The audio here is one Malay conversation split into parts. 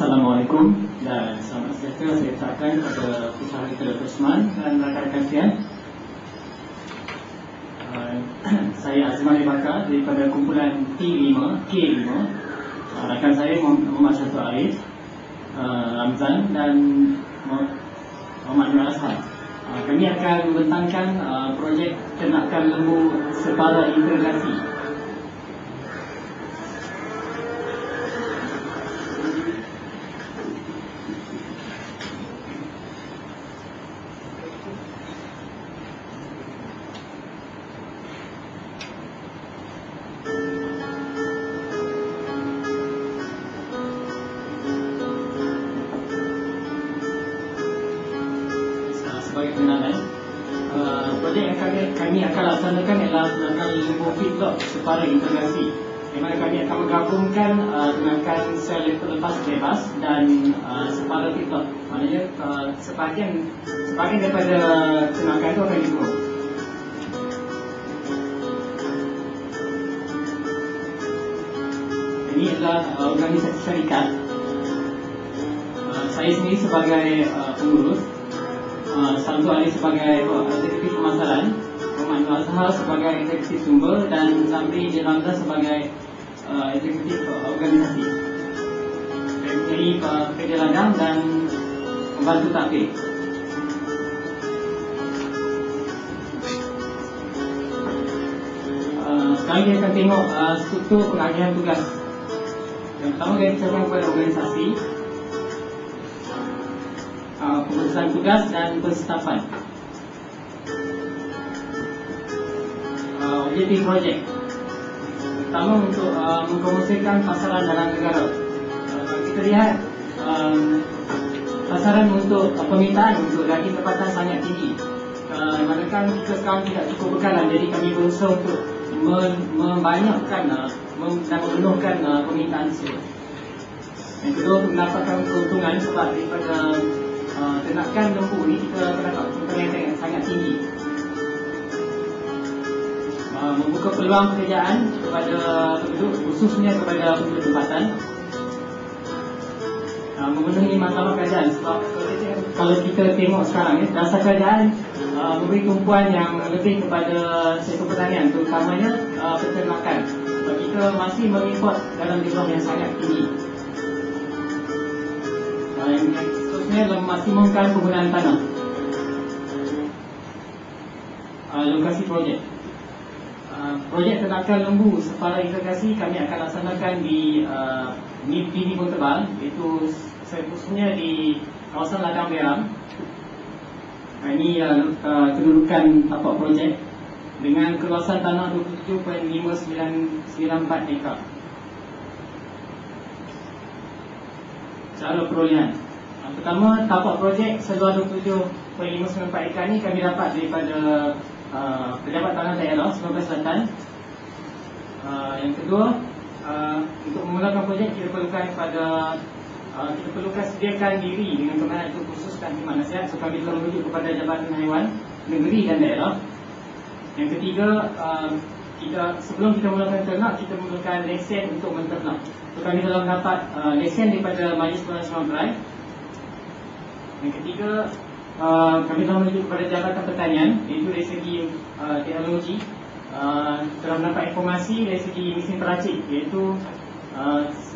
Assalamualaikum dan selamat sejahtera saya ucapkan kepada Pusara kita Dr. Osman dan rakan-rakan sekalian. Saya Azman Bakar daripada kumpulan K5. Rakan saya Muhammad Syafiq Arif, Ramzan dan Muhammad Nur Ashar. Kami akan membentangkan projek ternakan lembu separa integrasi. Sebagai pengenalan, projek yang kami akan laksanakan ialah ternakan lembu feedlot separa integrasi, di mana kami akan menggabungkan ternakan sel lepas bebas dan separa feedlot. Maknanya sebahagian daripada ternakan itu akan dibuang. Ini adalah organisasi syarikat. Saya sendiri sebagai pengurus, Satu Ali sebagai eksekutif pemasaran, Muhammad Nur Ashar sebagai eksekutif sumber, dan Zamri Ramzan sebagai eksekutif organisasi. Jadi pekerja ladang dan pembantu takbir. Sekarang kita akan tengok struktur pengagihan tugas. Yang pertama kita bicara kepada organisasi, pengurusan tugas dan pensetapan. Objektif projek pertama untuk mempromosikan pasaran dalam negara. Kita lihat pasaran untuk permintaan untuk daging tempatan sangat tinggi. Manakala kita sekarang tidak cukup bekalan, jadi kami berusaha untuk membanyakkan dan memenuhkan permintaan tersebut. Yang kedua, untuk mendapatkan keuntungan sebab daripada ternakan lembu ni kita mendapat keuntungan yang sangat tinggi. Membuka peluang pekerjaan kepada penduduk, khususnya kepada penduduk tempatan. Memenuhi matlamat kerajaan, sebab kalau kita tengok sekarang dasar kerajaan memberi tumpuan yang lebih kepada sektor pertanian, terutamanya peternakan. Sebab kita masih mengimport dalam jumlah yang sangat tinggi. Yang seterusnya adalah memaksimumkan penggunaan tanah. Lokasi projek. Projek ternakan lembu separa integrasi kami akan laksanakan di Pidi Pun Tebal, iaitu khususnya di kawasan Ladang Beram. Ini kedudukan tapak projek dengan keluasan tanah 27.594 ekar. Cara perolehan. Pertama, tapak projek seluas 27.594 ekar ni kami dapat daripada Pejabat Tanah Daerah Sumatera Selatan. Yang kedua, untuk memulakan projek kita perlukan sediakan diri dengan kemenangan itu khusus dan khidmat nasihat. So kami telah merujuk kepada Jabatan Haiwan Negeri dan Daerah. Yang ketiga, sebelum kita mulakan ternak, kita memerlukan lesen untuk menternak. So kami telah mendapat lesen daripada Majlis Perundangan Sumatera. Yang ketiga, kami telah menuju kepada Jabatan Pertanian, iaitu dari segi teknologi. Telah mendapat informasi dari segi mesin peracik, iaitu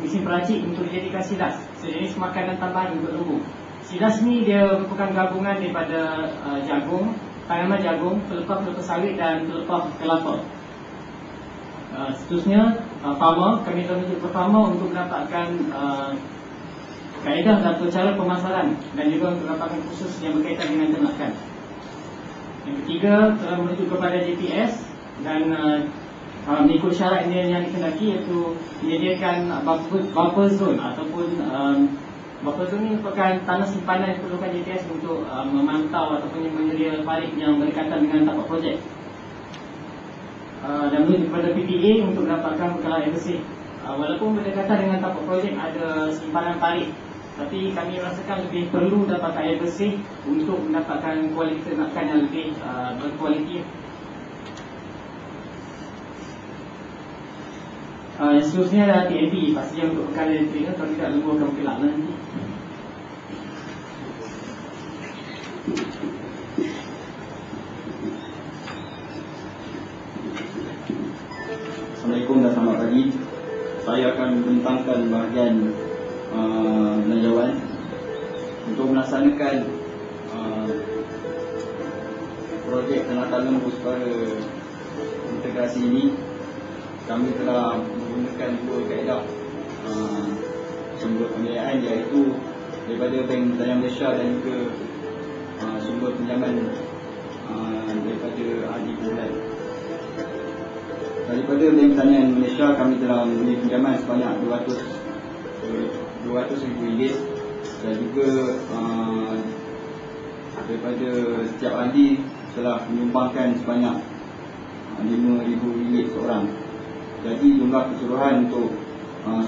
mesin peracik untuk dijadikan silas, sejenis makanan tambahan untuk lembu. Silas ni dia merupakan gabungan daripada jagung, tanaman jagung, pelepah sawit dan pelepah kelapa. Seterusnya, farmer, kami telah menuju ke farmer untuk mendapatkan kaedah dan cara pemasaran dan juga untuk mendapatkan kursus yang berkaitan dengan ternakan. Yang ketiga, telah menuju kepada JPS dan mengikut syarat yang dikendaki, iaitu menyediakan buffer zone ataupun buffer zone ini merupakan tanah simpanan yang diperlukan JPS untuk memantau ataupun menyedia parit yang berkaitan dengan tapak projek. Dan menuju kepada PPA untuk mendapatkan bekalan air bersih. Walaupun berdekatan dengan tapak projek ada simpanan parit, tapi kami rasakan lebih perlu dapatkan air bersih untuk mendapatkan kualiti ternakan yang lebih berkualiti. Yang seterusnya adalah TNB, pastinya untuk bekal elektrik, kalau tidak lembu akan berkelak nanti. Assalamualaikum dan selamat pagi. Saya akan membentangkan bahagian belanjawan untuk melaksanakan projek Tanatan Lembu Suara Integrasi ini. Kami telah menggunakan dua kaedah sumber pembiayaan, iaitu daripada Bank Pertanian Malaysia dan juga sumber pinjaman daripada ahli bulan. Daripada Bank Pertanian Malaysia, kami telah memberi pinjaman sebanyak RM200,000 dan juga daripada setiap ahli telah menyumbangkan sebanyak RM5,000 seorang. Jadi jumlah keseluruhan untuk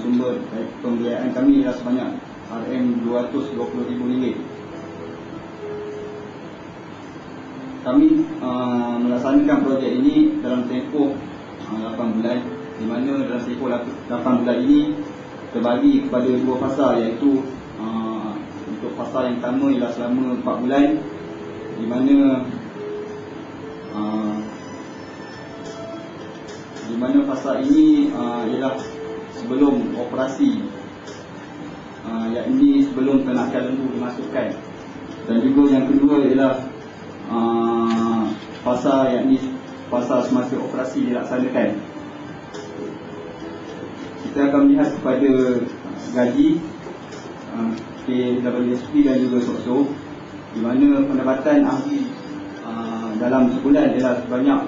sumber pembiayaan kami ialah sebanyak RM220,000. Kami melaksanakan projek ini dalam tempoh 8 bulan, di mana dalam tempoh 8 bulan ini terbagi kepada dua fasa, iaitu untuk fasa yang pertama ialah selama 4 bulan, di mana fasa ini ialah sebelum operasi, yakni sebelum ternakan lembu dimasukkan. Dan juga yang kedua ialah fasa, yakni fasa semasa operasi dilaksanakan. Kita akan melihat kepada gaji KWSP dan juga SOCSO, di mana pendapatan ahli dalam sebulan ialah sebanyak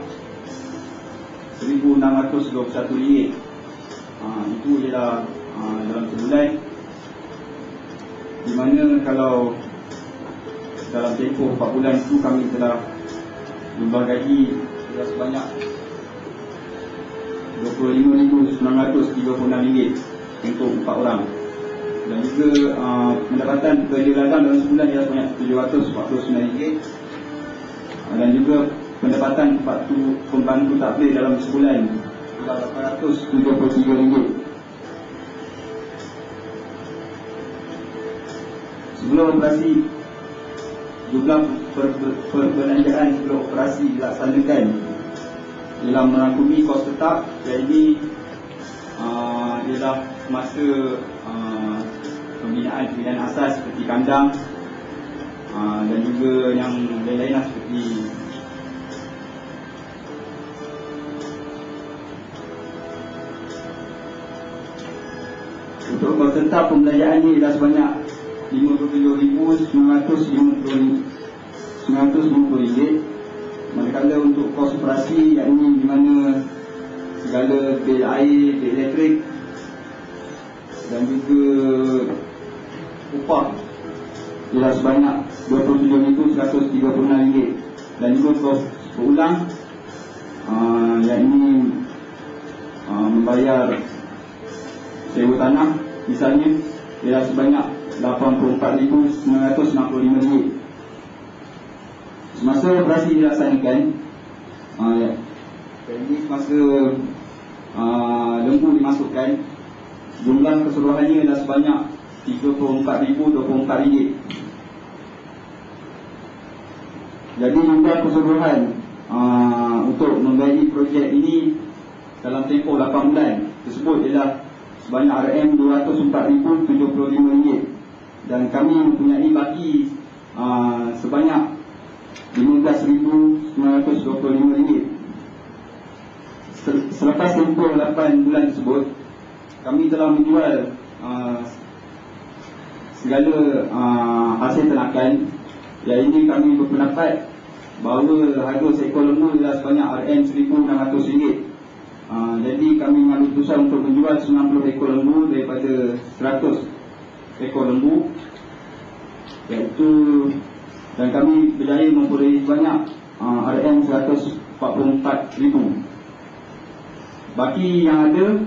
RM1,621. Itu ialah dalam sebulan, di mana kalau dalam tempoh 4 bulan itu kami telah jumlah gaji ialah sebanyak RM25,936 untuk 4 orang. Dan juga pendapatan pekerja ladang dalam sebulan ialah sebanyak RM749. Dan juga pendapatan pembantu takbir dalam sebulan ialah RM873. Sebelum operasi, jumlah perbelanjaan sebelum operasi dilaksanakan ialah merangkumi kos tetap, jadi ialah masa pembinaan asas seperti kandang dan juga yang lain-lain seperti untuk kos tetap pembelanjaan ini ialah sebanyak RM57,950. Manakala untuk kos operasi, yakni di mana segala bil air, bil elektrik dan juga upah ialah sebanyak RM27,136. Dan juga kos berulang, yakni membayar sewa tanah misalnya, ialah sebanyak RM84,965. Semasa operasi dilaksanakan, jadi semasa lembu dimasukkan, jumlah keseluruhannya adalah sebanyak RM34,024. Jadi jumlah keseluruhan untuk membiayai projek ini dalam tempoh 8 bulan tersebut ialah sebanyak RM204,075. Dan kami mempunyai baki sebanyak RM15,925. Selepas tempoh 8 bulan tersebut, kami telah menjual segala hasil ternakan. Yang ini kami berpendapat bahawa harga seekor lembu adalah sebanyak RM1,600. Jadi kami mengambil keputusan untuk menjual 90 ekor lembu daripada 100 ekor lembu, iaitu, dan kami berjaya memperoleh sebanyak RM144,000. Baki yang ada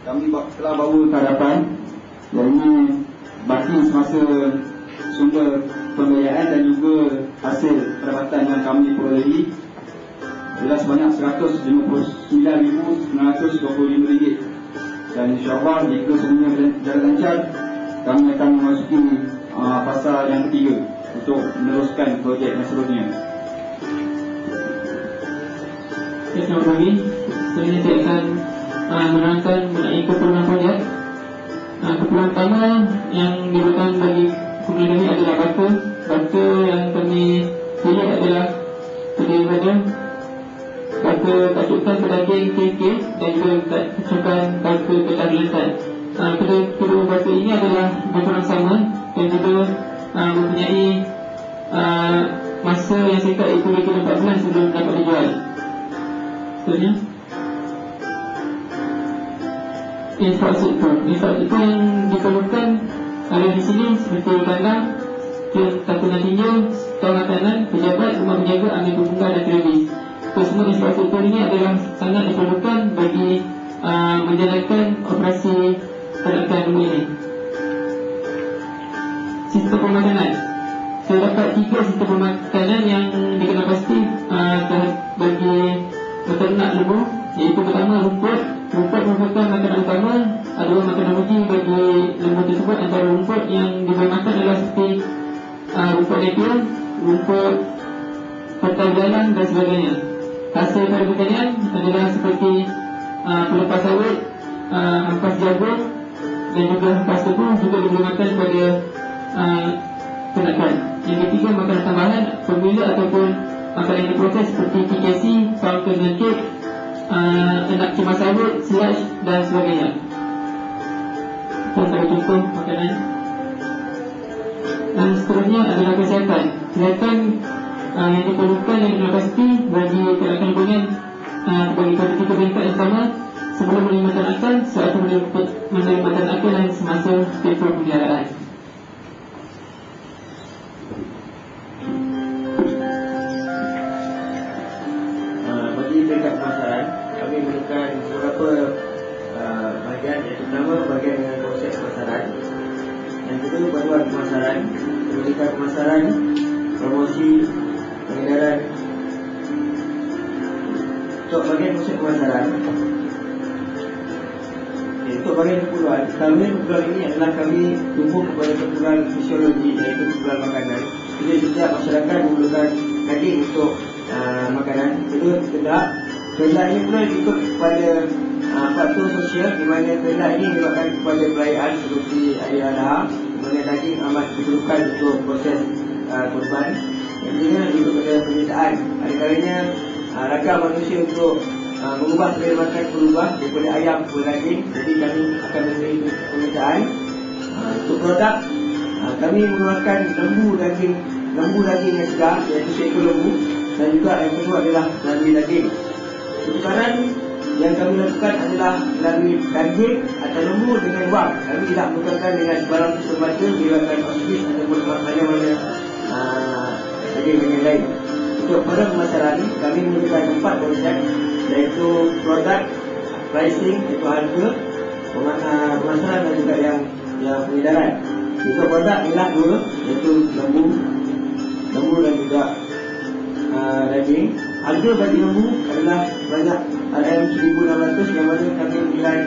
kami telah bawa ke hadapan, iaitu baki semasa sumber pembiayaan dan juga hasil pendapatan yang kami perolehi ialah sebanyak RM159,925. Dan insyaAllah jika semuanya berjalan lancar, kami akan memasuki fasa yang ketiga untuk meneruskan projek yang seterusnya. Selamat pagi. Selanjutnya saya akan menerangkan mengenai keperluan projek. Keperluan pertama yang dibutuhkan bagi kumpulan kami adalah bata. Bata yang kami pilih adalah terdiri pada bata tacukan pedaging KK dan juga tacukan bata petar letak. Kedua bata ini adalah berkurang sama dan juga mempunyai masa yang singkat, iaitu lebih 4 bulan sebelum dapat dijual. Seterusnya, infrastruktur yang diperlukan ada di sini seperti kandang, takunan tinjau, tong makanan, pejabat, rumah penjaga, ambil bunga dan televis. Semua infrastruktur ini adalah sangat diperlukan bagi menjalankan operasi penerangan rumah ini. Sistem pemakanan, terdapat 3 sistem pemakanan yang dikenal pasti bagi peternak lembu, iaitu pertama rumput. Rumput merupakan makanan utama. Adalah makanan uji bagi lembu tersebut. Antara rumput yang diberi makan adalah seperti rumput napier, rumput petai jalan dan sebagainya. Hasil pada pertanian adalah seperti pelepas sawit, ampas jagung dan juga ampas tebu juga diberi makan kepada ternakan. Yang ketiga, makanan tambahan formula ataupun makanan yang diproses seperti PKC, Falcon dan Cake, enak cemas sawit, sludge dan sebagainya. Itu contoh makanan. Dan seterusnya adalah kesihatan. Kesihatan yang diperlukan yang telah pasti bagi ternakan hubungan bagi tiga perintah yang sama sebelum menerima ternakan, saat menerima ternakan dan semasa tempoh pemeliharaan. Bagi peringkat pemasaran, kami memerlukan beberapa bahagian, iaitu pertama bahagian dengan proses pemasaran, yang kedua panduan pemasaran, pendidikan pemasaran, promosi, pengedaran. Untuk bahagian proses pemasaran, untuk bahagian kumpulan ini adalah kami tumbuh kepada kumpulan fisiologi, iaitu kumpulan makanan. Jadi setiap masyarakat memerlukan daging untuk makanan. Kedua, kehendak ini pula ikut kepada faktor sosial, di mana kehendak ini menyebabkan kepada perayaan seperti Hari Adha, di mana daging amat diperlukan untuk proses kurban. Yang ketiga, ikut kepada permintaan. Ada kalanya ragam manusia untuk mengubah selera makan berubah daripada ayam ke daging. Jadi kami akan memberi permintaan. Untuk produk, kami mengeluarkan lembu daging yang segar, iaitu seekor lembu, dan juga yang kedua adalah melalui daging. Pertukaran yang kami lakukan adalah melalui daging atau lembu dengan wang. Kami tidak menukarkan dengan barang semata, menggunakan auspis ataupun mana-mana daging yang lain. Untuk pada pemasaran, kami menggunakan 4 konsep, iaitu produk, pricing, iaitu harga, pemasaran dan juga yang pengedaran. Untuk produk ialah 2, iaitu lembu dan juga daging. Harga bagi lembu adalah banyak RM1,600 yang mana kami nilai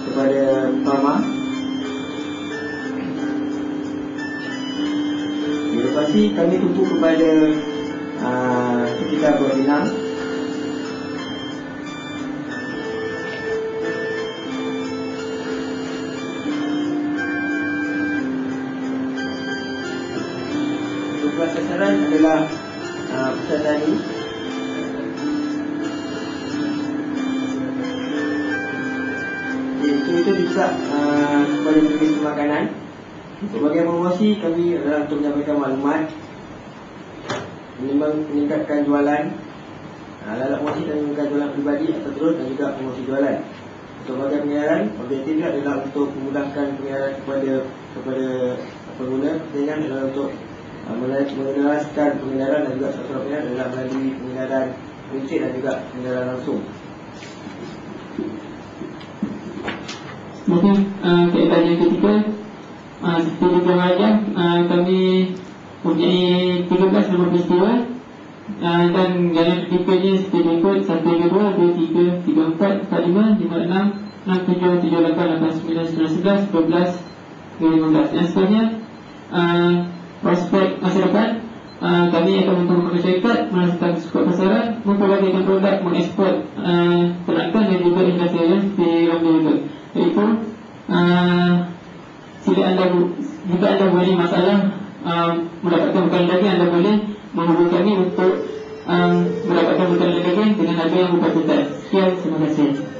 kepada Pama. Lepas ini kami tumpu kepada sekitar Berlinang. Tujuan sasaran adalah pusat tani. Itu juga kepada jenis makanan. Sebagai promosi, kami adalah untuk menyampaikan maklumat, meningkatkan jualan, dalam promosi dan meningkatkan jualan pribadi atau terus, dan juga promosi jualan. Untuk bahagian pengedaran, objektifnya adalah untuk memudahkan pengedaran kepada pengguna. Dengan adalah untuk meneraskan pengedaran dan juga sasaran pengedaran adalah melalui pengedaran prinsip dan juga pengedaran langsung. Mungkin keadaan yang ketiga, seperti di Jemaah kami mempunyai 13 nombor peristiwa, dan jalan titiknya seperti berikut: 1, 2, 2, 3, 3, 4, 4, 5, 5, 6, 6, 7, 7, 8, 8, 9, 10, 11, 12, 13, 15. Dan seterusnya, prospek masa depan, kami akan mempermudah masyarakat merasakan skop pasaran, memperbagikan produk, mengekspor ternakan dan juga indikasi ya di Romeo itu. Iaitu jika anda boleh masalah mendapatkan bekal daging, anda boleh menghubungi kami untuk mendapatkan bekal daging dengan harga yang berpatutan. Sekian, terima kasih.